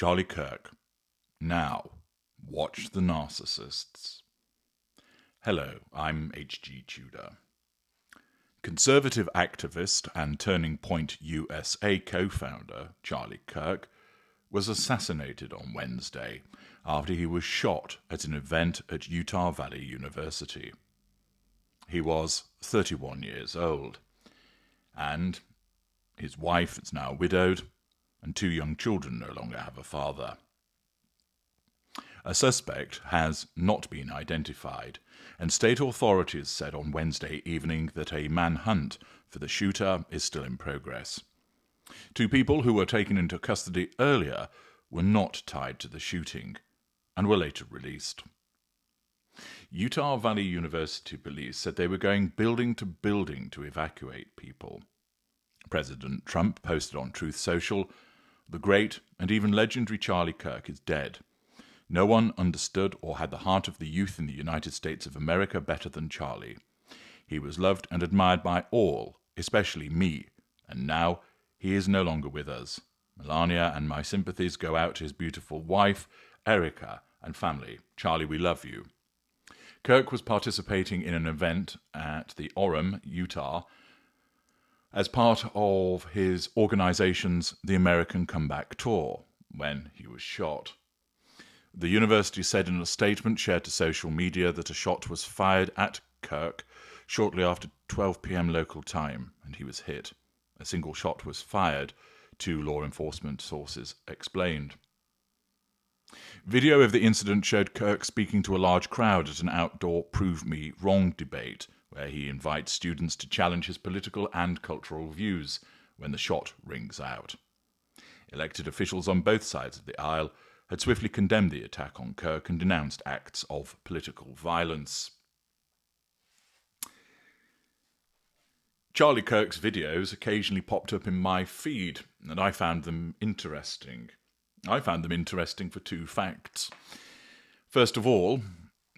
Charlie Kirk. Now, watch the Narcissists. Hello, I'm H.G. Tudor. Conservative activist and Turning Point USA co-founder Charlie Kirk was assassinated on Wednesday after he was shot at an event at Utah Valley University. He was 31 years old, and his wife is now widowed, and two young children no longer have a father. A suspect has not been identified, and state authorities said on Wednesday evening that a manhunt for the shooter is still in progress. Two people who were taken into custody earlier were not tied to the shooting and were later released. Utah Valley University police said they were going building to building to evacuate people. President Trump posted on Truth Social, "The great and even legendary Charlie Kirk is dead. No one understood or had the heart of the youth in the United States of America better than Charlie. He was loved and admired by all, especially me, and now he is no longer with us. Melania and my sympathies go out to his beautiful wife, Erica, and family. Charlie, we love you." Kirk was participating in an event at the Orem, Utah, as part of his organization's The American Comeback Tour when he was shot. The university said in a statement shared to social media that a shot was fired at Kirk shortly after 12 p.m. local time, and he was hit. A single shot was fired, two law enforcement sources explained. Video of the incident showed Kirk speaking to a large crowd at an outdoor Prove Me Wrong debate, where he invites students to challenge his political and cultural views when the shot rings out. Elected officials on both sides of the aisle had swiftly condemned the attack on Kirk and denounced acts of political violence. Charlie Kirk's videos occasionally popped up in my feed, and I found them interesting. I found them interesting for two facts. First of all,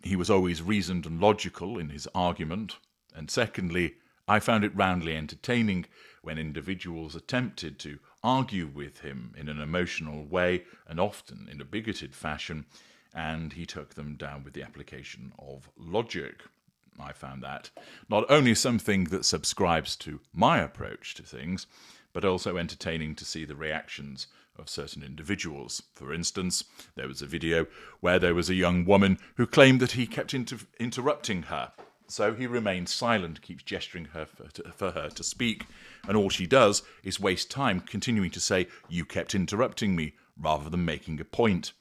he was always reasoned and logical in his argument, and secondly, I found it roundly entertaining when individuals attempted to argue with him in an emotional way and often in a bigoted fashion, and he took them down with the application of logic. I found that not only something that subscribes to my approach to things, but also entertaining to see the reactions of certain individuals. For instance, there was a video where there was a young woman who claimed that he kept interrupting her. So he remains silent, keeps gesturing for her to speak, and all she does is waste time continuing to say, "You kept interrupting me," rather than making a point.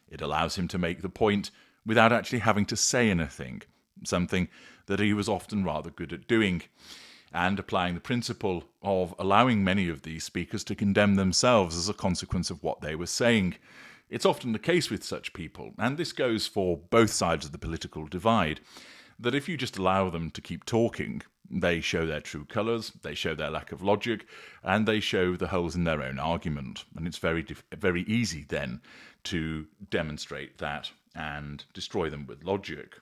It allows him to make the point without actually having to say anything, something that he was often rather good at doing, and applying the principle of allowing many of these speakers to condemn themselves as a consequence of what they were saying. It's often the case with such people, and this goes for both sides of the political divide, that if you just allow them to keep talking, they show their true colours, they show their lack of logic, and they show the holes in their own argument. And it's very easy then to demonstrate that and destroy them with logic.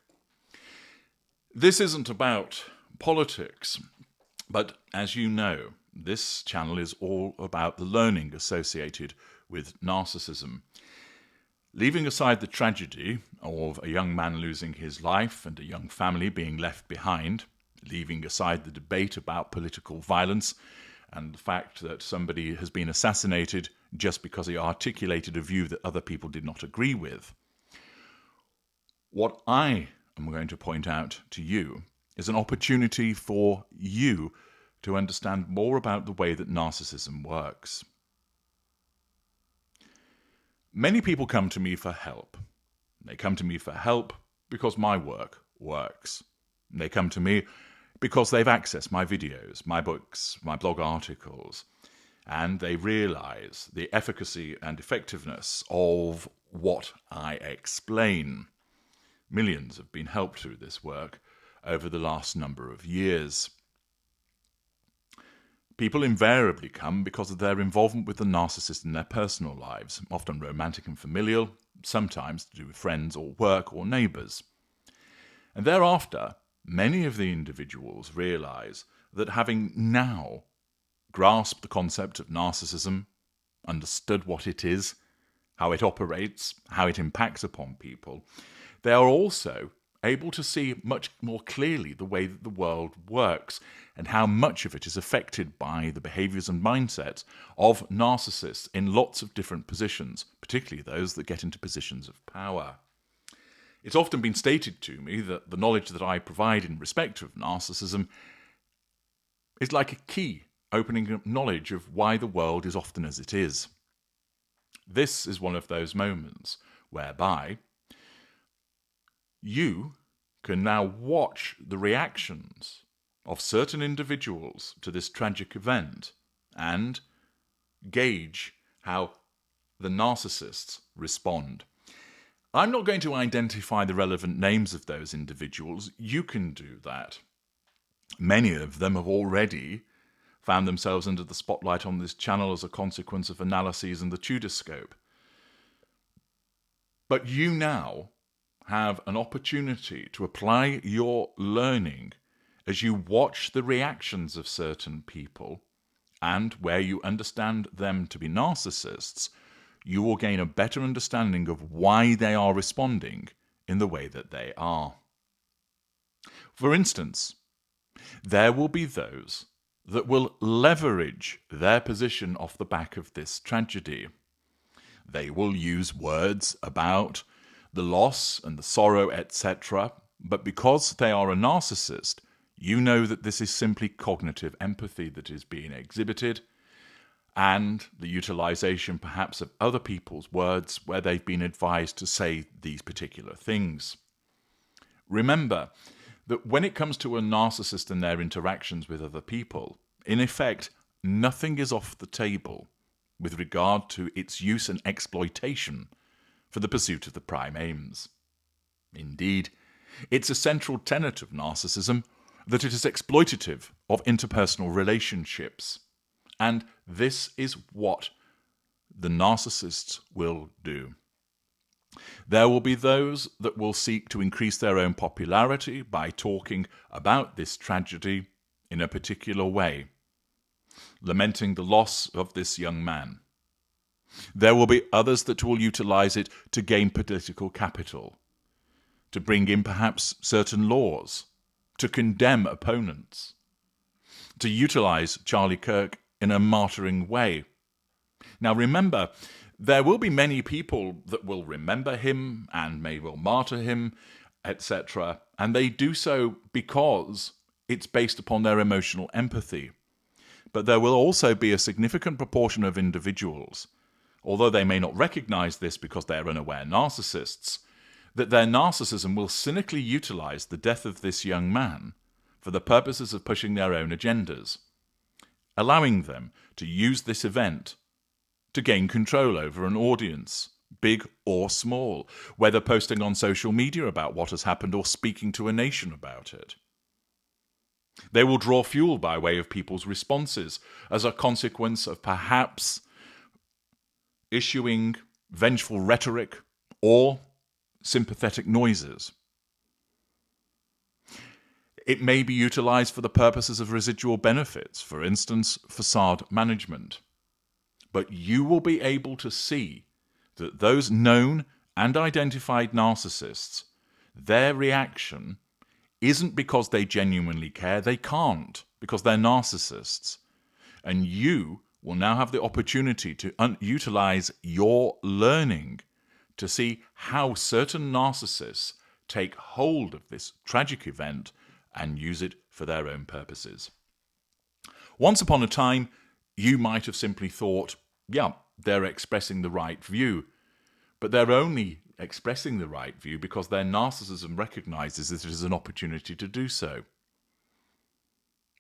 This isn't about politics, but as you know, this channel is all about the learning associated with narcissism. Leaving aside the tragedy of a young man losing his life and a young family being left behind, leaving aside the debate about political violence and the fact that somebody has been assassinated just because he articulated a view that other people did not agree with, what I am going to point out to you is an opportunity for you to understand more about the way that narcissism works. Many people come to me for help. They come to me for help because my work works. They come to me because they've accessed my videos, my books, my blog articles, and they realize the efficacy and effectiveness of what I explain. Millions have been helped through this work over the last number of years. People invariably come because of their involvement with the narcissist in their personal lives, often romantic and familial, sometimes to do with friends or work or neighbours. And thereafter, many of the individuals realise that having now grasped the concept of narcissism, understood what it is, how it operates, how it impacts upon people, they are also able to see much more clearly the way that the world works and how much of it is affected by the behaviors and mindsets of narcissists in lots of different positions, particularly those that get into positions of power. It's often been stated to me that the knowledge that I provide in respect of narcissism is like a key opening up knowledge of why the world is often as it is. This is one of those moments whereby you can now watch the reactions of certain individuals to this tragic event and gauge how the narcissists respond. I'm not going to identify the relevant names of those individuals. You can do that. Many of them have already found themselves under the spotlight on this channel as a consequence of analyses in the Tudor scope. But you now have an opportunity to apply your learning as you watch the reactions of certain people, and where you understand them to be narcissists, you will gain a better understanding of why they are responding in the way that they are. For instance, there will be those that will leverage their position off the back of this tragedy. They will use words about the loss and the sorrow, etc. But because they are a narcissist, you know that this is simply cognitive empathy that is being exhibited, and the utilization perhaps of other people's words where they've been advised to say these particular things. Remember that when it comes to a narcissist and their interactions with other people, in effect, nothing is off the table with regard to its use and exploitation for the pursuit of the prime aims. Indeed, it's a central tenet of narcissism that it is exploitative of interpersonal relationships. And this is what the narcissists will do. There will be those that will seek to increase their own popularity by talking about this tragedy in a particular way, lamenting the loss of this young man. There will be others that will utilize it to gain political capital, to bring in perhaps certain laws, to condemn opponents, to utilize Charlie Kirk in a martyring way. Now remember, there will be many people that will remember him and may well martyr him, etc. And they do so because it's based upon their emotional empathy. But there will also be a significant proportion of individuals, although they may not recognize this because they are unaware narcissists, that their narcissism will cynically utilize the death of this young man for the purposes of pushing their own agendas, allowing them to use this event to gain control over an audience, big or small, whether posting on social media about what has happened or speaking to a nation about it. They will draw fuel by way of people's responses as a consequence of perhaps issuing vengeful rhetoric or sympathetic noises. It may be utilized for the purposes of residual benefits, for instance, facade management. But you will be able to see that those known and identified narcissists, their reaction isn't because they genuinely care. They can't, because they're narcissists. And you will now have the opportunity to utilize your learning to see how certain narcissists take hold of this tragic event and use it for their own purposes. Once upon a time, you might have simply thought, yeah, they're expressing the right view, but they're only expressing the right view because their narcissism recognizes that it is an opportunity to do so.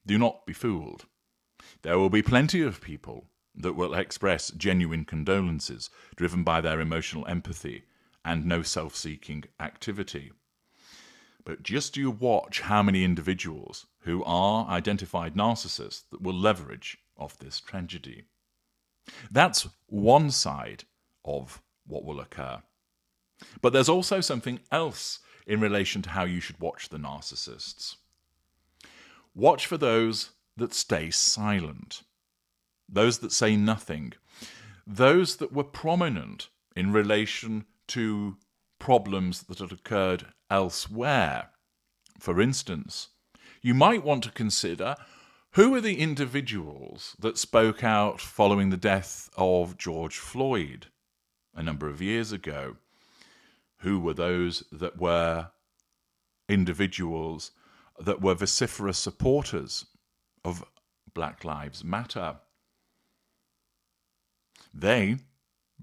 Do not be fooled. There will be plenty of people that will express genuine condolences driven by their emotional empathy and no self-seeking activity. But just you watch how many individuals who are identified narcissists that will leverage off this tragedy. That's one side of what will occur. But there's also something else in relation to how you should watch the narcissists. Watch for those that stay silent, those that say nothing, those that were prominent in relation to problems that had occurred elsewhere. For instance, you might want to consider who are the individuals that spoke out following the death of George Floyd a number of years ago. Who were those that were individuals that were vociferous supporters of Black Lives Matter? They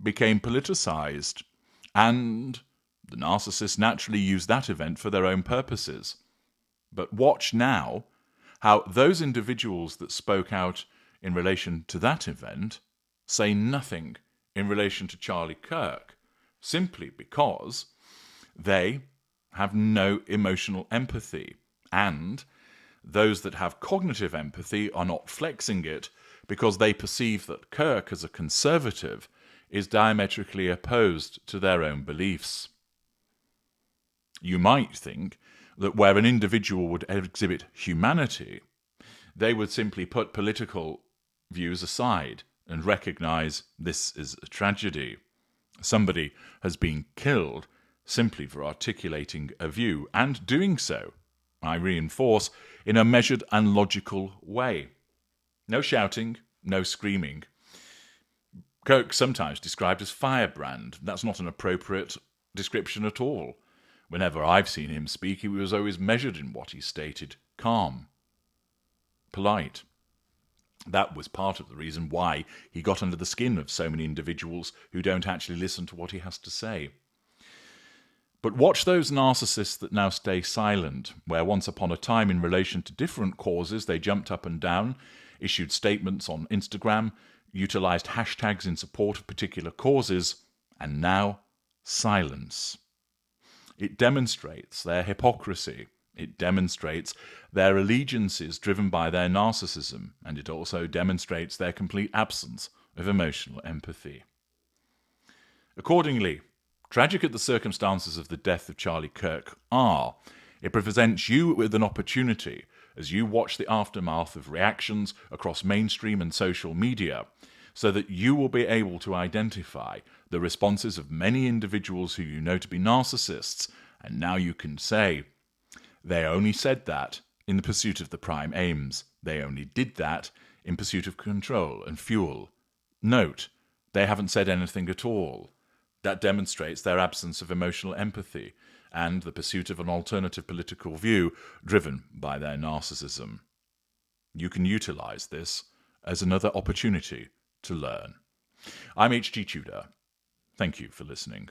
became politicized, and the narcissists naturally used that event for their own purposes. But watch now how those individuals that spoke out in relation to that event say nothing in relation to Charlie Kirk, simply because they have no emotional empathy, and those that have cognitive empathy are not flexing it because they perceive that Kirk, as a conservative, is diametrically opposed to their own beliefs. You might think that where an individual would exhibit humanity, they would simply put political views aside and recognize this is a tragedy. Somebody has been killed simply for articulating a view, and doing so, I reinforce, in a measured and logical way. No shouting, no screaming. Kirk sometimes described as firebrand. That's not an appropriate description at all. Whenever I've seen him speak, he was always measured in what he stated, calm, polite. That was part of the reason why he got under the skin of so many individuals who don't actually listen to what he has to say. But watch those narcissists that now stay silent, where once upon a time in relation to different causes they jumped up and down, issued statements on Instagram, utilized hashtags in support of particular causes, and now silence. It demonstrates their hypocrisy. It demonstrates their allegiances driven by their narcissism, and it also demonstrates their complete absence of emotional empathy. Accordingly, tragic as the circumstances of the death of Charlie Kirk are, it presents you with an opportunity as you watch the aftermath of reactions across mainstream and social media, so that you will be able to identify the responses of many individuals who you know to be narcissists, and now you can say, they only said that in the pursuit of the prime aims. They only did that in pursuit of control and fuel. Note, they haven't said anything at all. That demonstrates their absence of emotional empathy and the pursuit of an alternative political view driven by their narcissism. You can utilize this as another opportunity to learn. I'm H.G. Tudor. Thank you for listening.